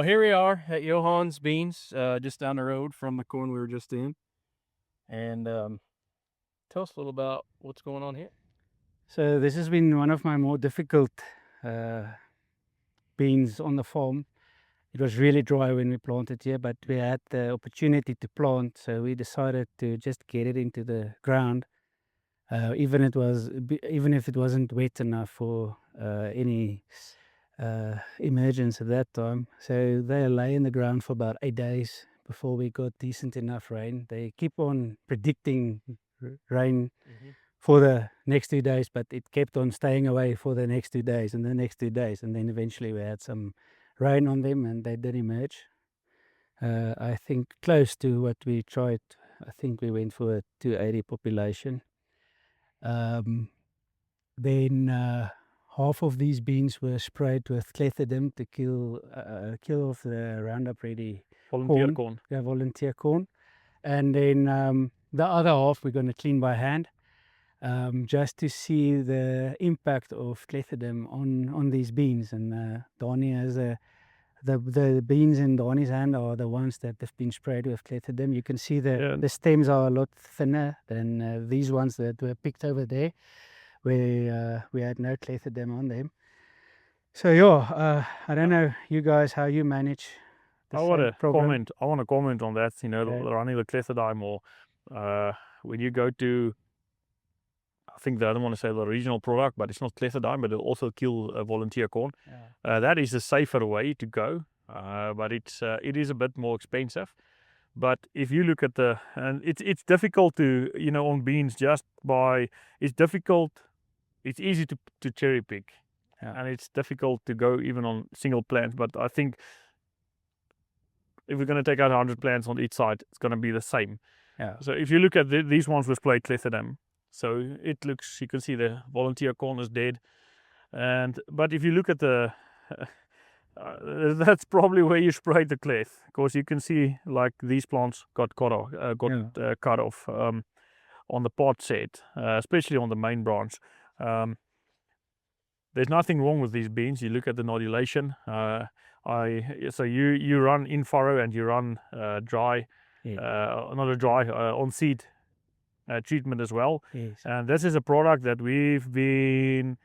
here we are at Johann's Beans, just down the road from the corn we were just in. And tell us a little about what's going on here. So this has been one of my more difficult beans on the farm. It was really dry when we planted here, but we had the opportunity to plant, so we decided to just get it into the ground, even if it wasn't wet enough for any emergence at that time. So they lay in the ground for about 8 days before we got decent enough rain. They keep on predicting rain for the next 2 days, but it kept on staying away for the next 2 days and the next 2 days, and then eventually we had some rain on them and they did emerge. I think close to what we tried. I think we went for a 280 population. Then half of these beans were sprayed with clethodim to kill off the Roundup Ready Volunteer corn. Yeah, volunteer corn. And then the other half we're going to clean by hand, just to see the impact of clethodim on these beans. And Danie has the beans in Danie's hand are the ones that have been sprayed with clethodim. You can see the stems are a lot thinner than these ones that were picked over there, where we had no clethodim on them. So yeah, I don't know, you guys, how you manage the I want to problem. comment on that. You know, Okay. running the clethodim, or when you go to, I think I don't want to say the regional product, but it's not clethodim, but it'll also kill volunteer corn. Yeah. That is a safer way to go, but it is a bit more expensive. But if you look at and it's difficult to, you know, on beans it's difficult. It's easy to cherry pick, and it's difficult to go even on single plants. But I think if we're going to take out 100 plants on each side, it's going to be the same. Yeah. So if you look at these ones with sprayed clethodim, so it looks, you can see the volunteer corn is dead. But if you look at that's probably where you sprayed the cleth, because you can see like these plants got cut off on the pod set, especially on the main branch. There's nothing wrong with these beans. You look at the nodulation. So you run in furrow and you run dry, not dry, on seed treatment as well. Yes. And this is a product that we've been,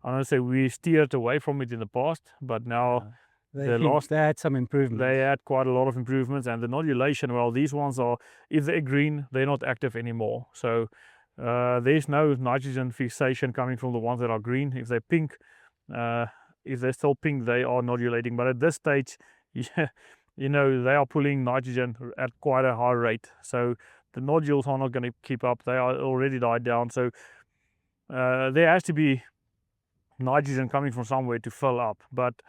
I don't say we steered away from it in the past, but now they had some improvements. They had quite a lot of improvements. And the nodulation, well, these ones are, if they're green, they're not active anymore. So there's no nitrogen fixation coming from the ones that are green. If they're pink, if they're still pink, they are nodulating. But at this stage, you know, they are pulling nitrogen at quite a high rate. So the nodules are not going to keep up. They are already died down. So there has to be nitrogen coming from somewhere to fill up. But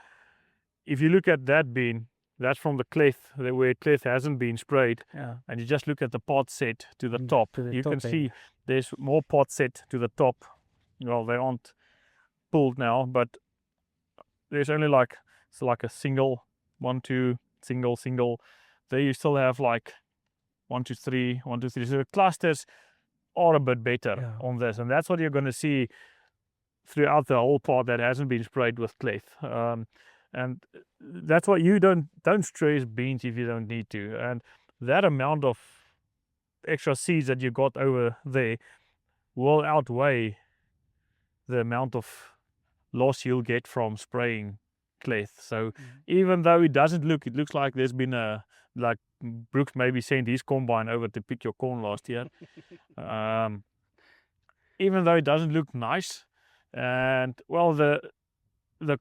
if you look at that bean, that's from the cleth, where cleth hasn't been sprayed. Yeah. And you just look at the pod set to the top. You can top, see there's more pod set to the top. Well, they aren't pulled now, but there's only like, it's like a single, 1, 2, single. There you still have like 1, 2, 3, 1, 2, 3. So the clusters are a bit better on this, and that's what you're going to see throughout the whole pod that hasn't been sprayed with cleth. And that's why you don't stress beans if you don't need to. And that amount of extra seeds that you got over there will outweigh the amount of loss you'll get from spraying cleth. So even though it looks like there's been like Brooks maybe sent his combine over to pick your corn last year. Even though it doesn't look nice, and well, the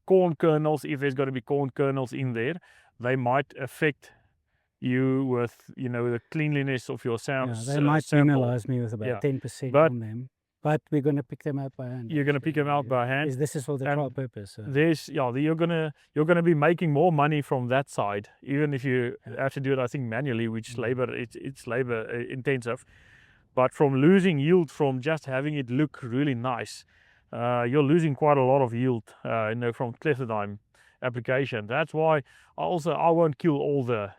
corn kernels, if there's going to be corn kernels in there, they might affect you with, you know, the cleanliness of your sample. They might penalize me with about 10% on them. But we're going to pick them out by hand. You're going to pick them out by hand. This is for the trial purpose. So. You're gonna be making more money from that side, even if you have to do it, I think, manually, which it's labor intensive. But from losing yield from just having it look really nice, you're losing quite a lot of yield, you know, from clethodim application. That's why I won't kill all the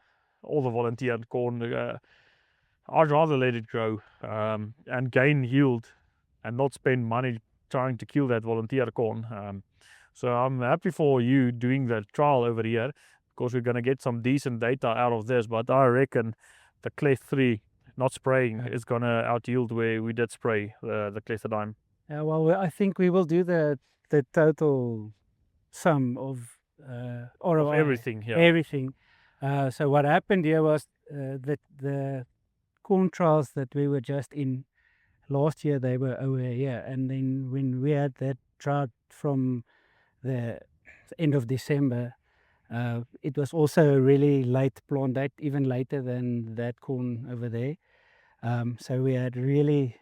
volunteer corn. I'd rather let it grow and gain yield, and not spend money trying to kill that volunteer corn. So I'm happy for you doing the trial over here, because we're going to get some decent data out of this. But I reckon the Clef 3 not spraying is going to out yield where we did spray the clethodim. Yeah, well, I think we will do the total sum of ROI, everything, yeah. everything. So what happened here was that the corn trials that we were just in last year, they were over here, and then when we had that drought from the end of December, it was also a really late plant date, even later than that corn over there. So we had really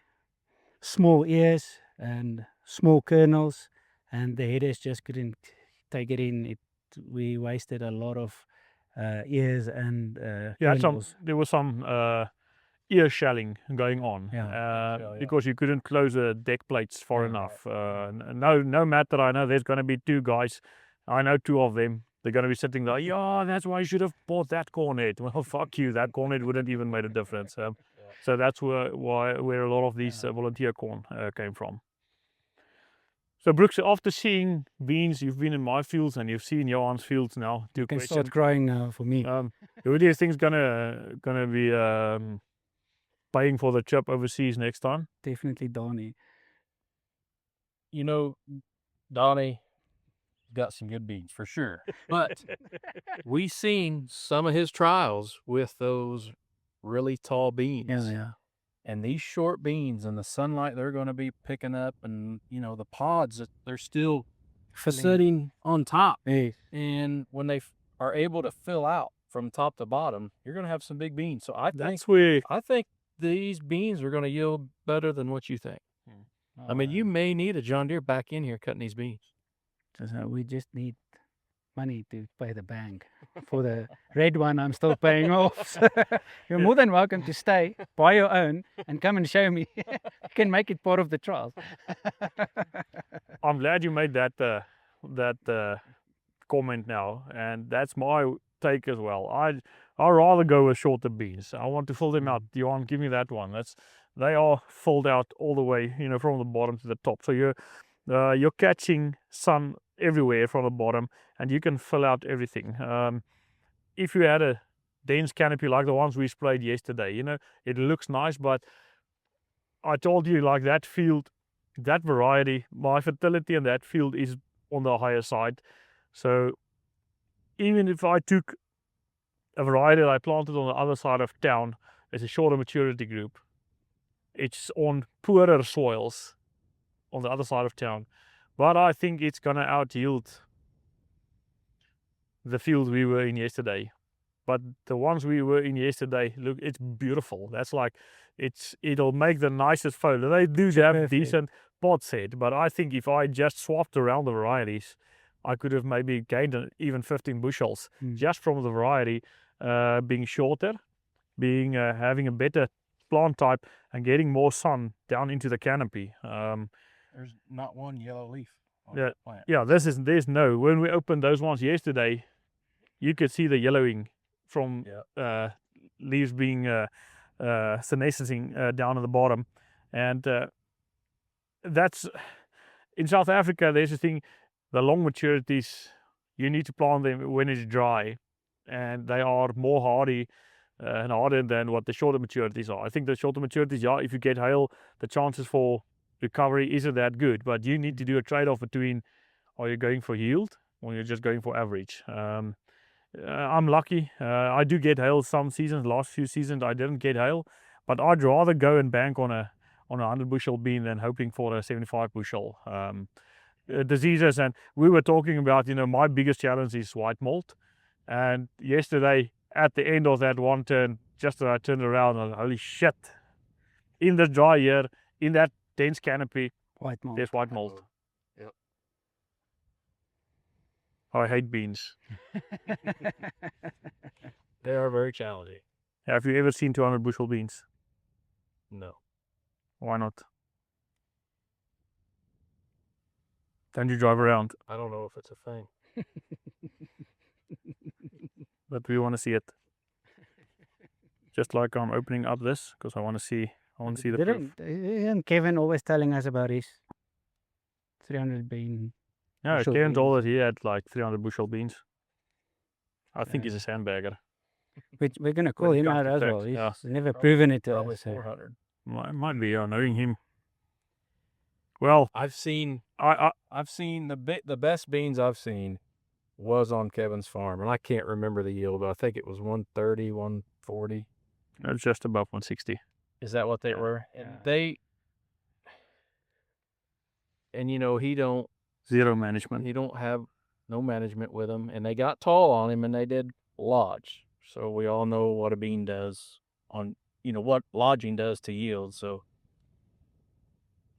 small ears and small kernels, and the headers just couldn't take it in. We wasted a lot of ears and kernels. There was some ear shelling going on, because you couldn't close the deck plates far enough. No matter, I know there's going to be two guys, I know two of them, they're going to be sitting there, yeah, that's why you should have bought that cornet. Well, fuck you, that cornet wouldn't even made a difference. So that's where a lot of these volunteer corn came from. So Brooks, after seeing beans, you've been in my fields and you've seen Johann's fields now. You can start growing now for me. Who do you think's gonna be paying for the trip overseas next time? Definitely Danie. You know, Danie got some good beans for sure. But we seen some of his trials with those really tall beans. Yeah. And these short beans and the sunlight they're going to be picking up, and you know the pods, they're still sitting on top. Yes. And when they are able to fill out from top to bottom, you're going to have some big beans. So I think these beans are going to yield better than what you think. I mean, you may need a John Deere back in here cutting these beans. So we just need money to pay the bank. For the red one, I'm still paying off. So you're more than welcome to stay, buy your own, and come and show me. You can make it part of the trial. I'm glad you made that comment now, and that's my take as well. I'd rather go with shorter beans. I want to fill them out. Johann, give me that one. They are filled out all the way, from the bottom to the top. So you're catching sun everywhere from the bottom, and you can fill out everything. If you had a dense canopy like the ones we sprayed yesterday, it looks nice, but I told you, like that field, that variety, my fertility in that field is on the higher side. So even if I took a variety that I planted on the other side of town as a shorter maturity group, it's on poorer soils on the other side of town, but I think it's gonna out yield the field we were in yesterday. But the ones we were in yesterday, look, it's beautiful. That's like, it'll make the nicest photo. They do have decent pod set, but I think if I just swapped around the varieties, I could have maybe gained even 15 bushels just from the variety being shorter, having a better plant type, and getting more sun down into the canopy. There's not one yellow leaf on the plant. Yeah, there's no. When we opened those ones yesterday, you could see the yellowing from leaves being senescing down at the bottom, and that's in South Africa. There's a thing, the long maturities, you need to plant them when it's dry, and they are more hardy and harder than what the shorter maturities are. I think the shorter maturities, if you get hail, the chances for recovery isn't that good, but you need to do a trade-off between, are you going for yield or you're just going for average. I'm lucky. I do get hail some seasons. Last few seasons I didn't get hail, but I'd rather go and bank on a 100 bushel bean than hoping for a 75 bushel. Diseases, and we were talking about, my biggest challenge is white mold, and yesterday at the end of that one turn, just as I turned around, and holy shit, in the dry year, in that dense canopy, there's white mold. Yep. I hate beans. They are very challenging. Have you ever seen 200 bushel beans? No. Why not? Then you drive around. I don't know if it's a thing. But we want to see it. Just like I'm opening up this, because I want to see the proof. Isn't Kevin always telling us about his 300 bean? Yeah, Kevin told us he had like 300 bushel beans. I think he's a sandbagger. We're going to When call it him comes out to as well. tax, He's yeah. never proven it to Probably us. So. 400. Might be, knowing him. Well, I've seen I the best beans I've seen was on Kevin's farm, and I can't remember the yield, but I think it was 130, 140. it's just above 160. Is that what they Yeah. were? And Yeah. he don't Management. he don't have no management with him, and they got tall on him, and they did lodge. So we all know what a bean does on what lodging does to yield. So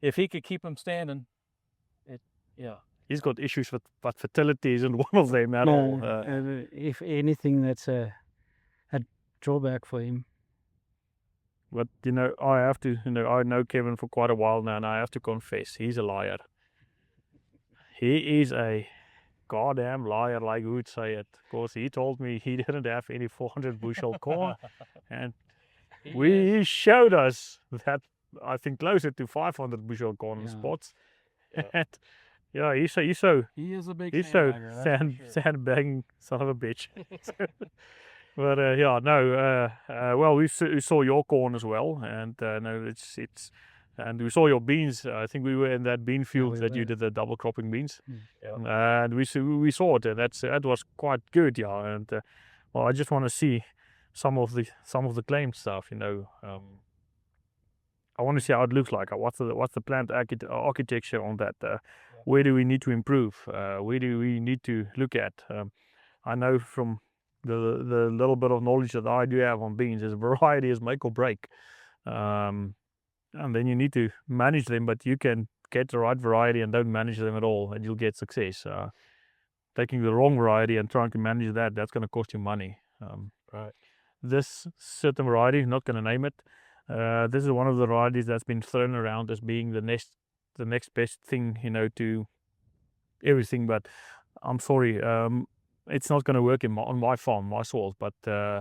if he could keep them standing, He's got issues with fertility isn't one of them at all. No, if anything, that's a drawback for him. But I have to, I know Kevin for quite a while now, and I have to confess, he's a liar. He is a goddamn liar, like who would say it. Because he told me he didn't have any 400 bushel corn, and he showed us that I think closer to 500 bushel corn spots. Yeah. And he is a big he's so sandbagger. sandbagging son of a bitch. But well, we saw your corn as well, and no, it's and we saw your beans. I think we were in that bean field that you did the double cropping beans, and we saw it, and that was quite good, yeah. And well, I just want to see some of the claim stuff, I want to see how it looks like. What's the plant architecture on that? Where do we need to improve? Where do we need to look at? I know from the little bit of knowledge that I do have on beans is variety is make or break. And then you need to manage them, but you can get the right variety and don't manage them at all, and you'll get success. Taking the wrong variety and trying to manage that's going to cost you money. Right. This certain variety, not going to name it, this is one of the varieties that's been thrown around as being the next best thing, to everything. But I'm sorry, it's not going to work on my farm, my soils. But I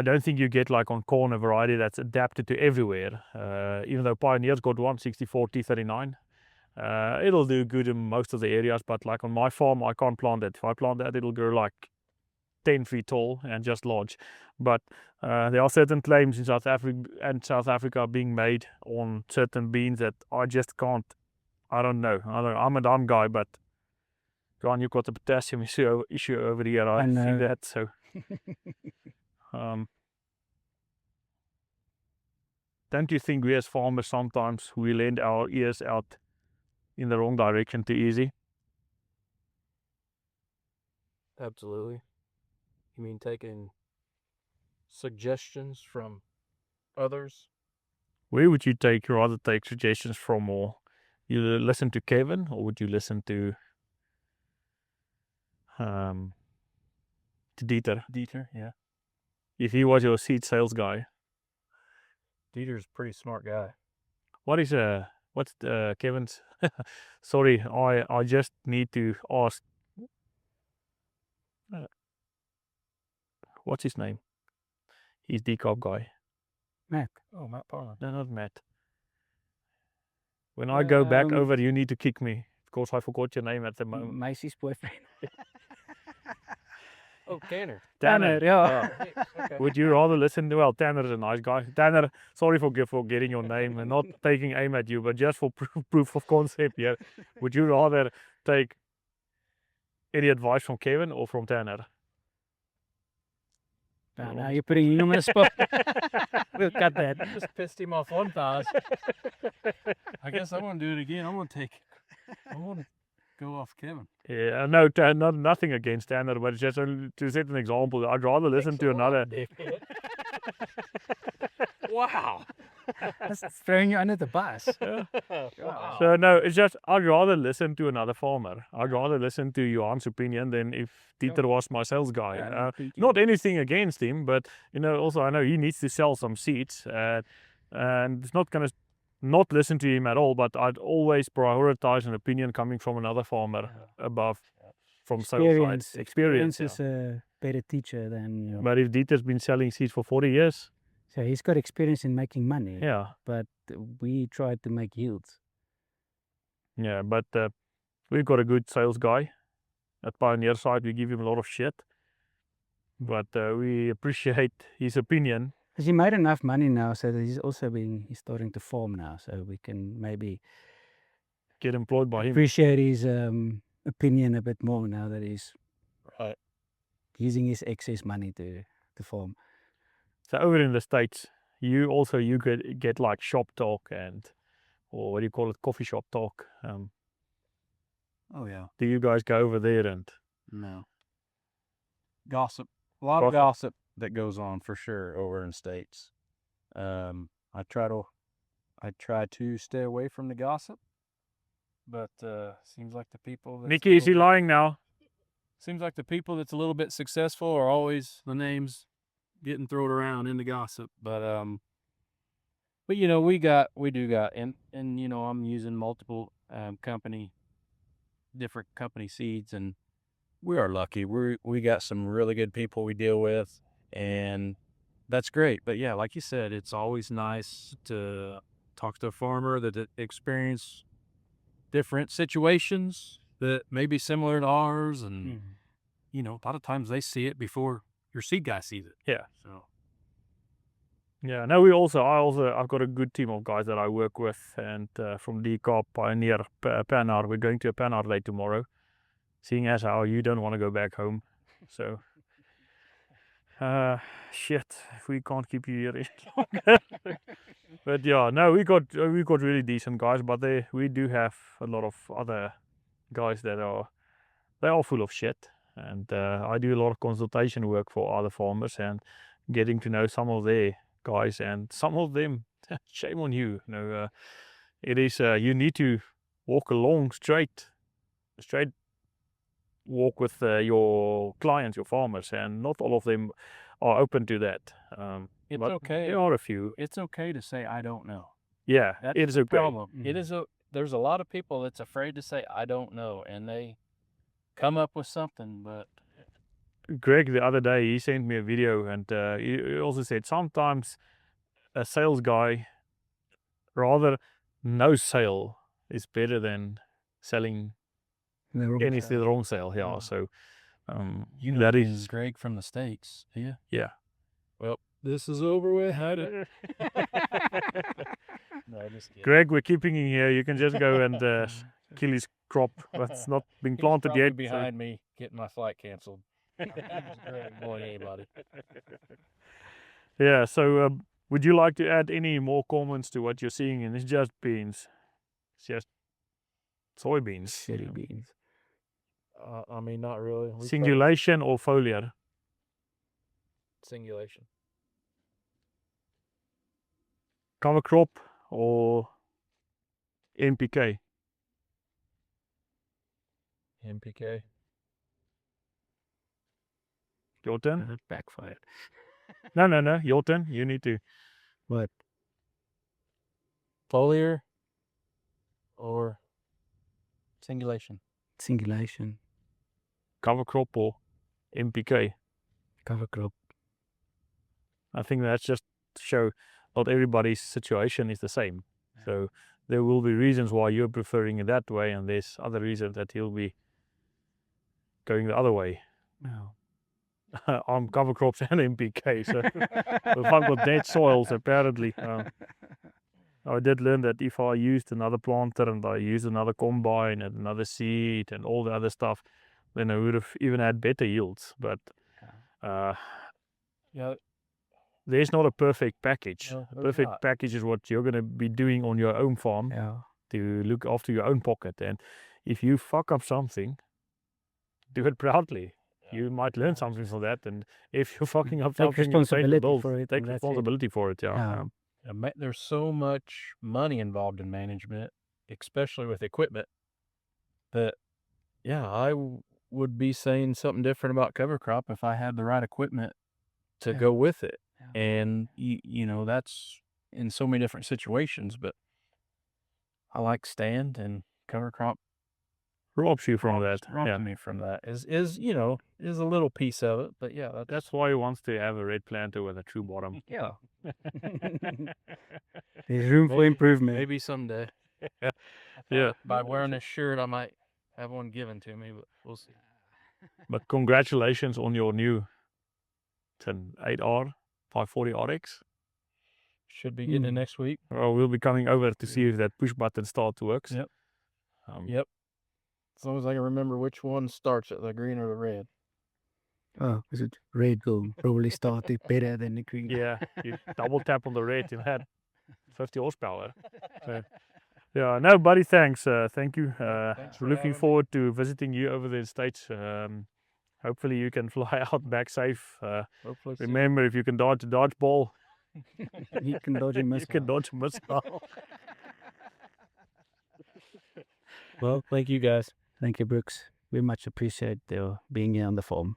don't think you get like on corn a variety that's adapted to everywhere. Even though Pioneer's got 164 T39, it'll do good in most of the areas. But like on my farm, I can't plant it. If I plant that, it'll grow like 10 feet tall and just lodge. But there are certain claims in South Africa being made on certain beans that I just can't. I don't know. I'm a dumb guy, but John, you've got the potassium issue over here. I see that. So, don't you think we as farmers sometimes we lend our ears out in the wrong direction too easy? Absolutely. You mean taking suggestions from others? Where would you rather take suggestions from, or you listen to Kevin, or would you listen to Dieter? Dieter, yeah. If he was your seed sales guy. Dieter's a pretty smart guy. What's Kevin's? Sorry, I just need to ask. What's his name? He's decop guy. Matt. Oh, Matt Parlin. No, not Matt. When I go back over, you need to kick me. Of course, I forgot your name at the moment. Macy's boyfriend. Oh, Tanner. Tanner, yeah. Okay. Would you rather listen to, well, Tanner's a nice guy. Tanner, sorry for getting your name and not taking aim at you, but just for proof of concept here. Would you rather take any advice from Kevin or from Tanner? Now you're putting him on the spot. We'll cut that. I just pissed him off one time. I guess I'm going to do it again. I want to go off Kevin. Yeah, no, nothing against Tanner, but just to set an example, I'd rather listen to another. Wow. That's throwing you under the bus. Wow. So no, it's just I'd rather listen to another farmer. I'd rather listen to Johann's opinion than if Dieter was my sales guy. Not anything against him, but also I know he needs to sell some seeds, and it's not going to not listen to him at all. But I'd always prioritize an opinion coming from another farmer above from sales side. Experience is a better teacher than. But if Dieter's been selling seeds for 40 years. So he's got experience in making money. Yeah. But we tried to make yields. Yeah, but we've got a good sales guy at Pioneer side. We give him a lot of shit. but we appreciate his opinion. Because he made enough money now, so that he's starting to farm now, so we can maybe Get employed by him. appreciate his opinion a bit more now that he's Right. using his excess money to farm. So over in the States, you could get like shop talk or what do you call it, coffee shop talk. Oh yeah. Do you guys go over there and No. Gossip. A lot of gossip that goes on for sure over in States. I try to stay away from the gossip, but seems like the people that's Nikki, is he lying now? seems like the people that's a little bit successful are always the names getting thrown around in the gossip. But you know, we do got and you know, I'm using multiple different company seeds, and we are lucky. We got some really good people we deal with, and that's great. But yeah, like you said, it's always nice to talk to a farmer that experience different situations that may be similar to ours, and you know, a lot of times they see it before your seed guy sees it. Yeah. So Yeah, no, I've got a good team of guys that I work with, and from Decop, Pioneer, Panhard. We're going to a Panhard day tomorrow, seeing as how you don't want to go back home. So, shit, if we can't keep you here any longer. But yeah, no, we got really decent guys, but we do have a lot of other guys that they are full of shit, and I do a lot of consultation work for other farmers and getting to know some of their guys, and some of them, shame on you. You know, it is you need to walk along straight walk with your clients, your farmers, and not all of them are open to that. it's but okay. There are a few. It's okay to say I don't know. Yeah, That's it is the okay. problem. There's a lot of people that's afraid to say I don't know, and they come up with something. But Greg, the other day, he sent me a video, and he also said sometimes a sales guy, rather no sale is better than selling anything the wrong sale. Yeah, Oh. so you know that this is Greg from the States. Yeah. Yeah. Well, this is over with. No, just kidding. Greg, we're keeping him here. You can just go and kill his crop that's not been He's planted probably yet. behind me getting my flight canceled. Greg more than anybody. Yeah, so would you like to add any more comments to what you're seeing? And it's just beans. It's just soybeans. Shitty beans. I mean, not really. Singulation or foliar? Singulation. Cover crop or NPK? NPK. Your turn? That backfired. No. Your turn. You need to. What? Foliar or singulation? Singulation. Cover crop or NPK? Cover crop. I think that's just to show not everybody's situation is the same. So there will be reasons why you're preferring it that way, and there's other reasons that he'll be going the other way. No. I'm cover crops and NPK, so if I've got dead soils, apparently. I did learn that if I used another planter and I used another combine and another seed and all the other stuff, then I would have even had better yields. But Yeah. there's not a perfect package. No, A there's perfect not. package is what you're going to be doing on your own farm Yeah. to look after your own pocket. And if you fuck up something, do it proudly. You might learn something from that. And if you're fucking up Take something, responsibility for it, take and that's it. responsibility for it. Yeah. There's so much money involved in management, especially with equipment, that, yeah, I would be saying something different about cover crop if I had the right equipment to Yeah. go with it. Yeah. And, you know, that's in so many different situations, but I like stand, and cover crop Robs you from that. robs Yeah. me from that. Is you know, is a little piece of it, but yeah, That's why he wants to have a red planter with a true bottom. yeah. There's room for improvement. Maybe someday. Yeah. By wearing this shirt, I might have one given to me, but we'll see. But congratulations on your new It's an 8R 540 RX. Should be getting it next week. Well, we'll be coming over to see if that push button start works. Yep. Yep. As long as I can remember which one starts it, the green or the red. Oh, is it red will probably start it better than the green? Yeah, you double tap on the red, you had 50 horsepower. So, yeah, no, buddy, thanks. Thank you. Thanks for We're looking having me. forward to visiting you over the States. Hopefully you can fly out back safe. Hopefully soon. Remember, if you can dodge a dodgeball, You can dodge a you missile. can dodge a missile. Well, thank you guys. Thank you, Brooks. We much appreciate being here on the farm.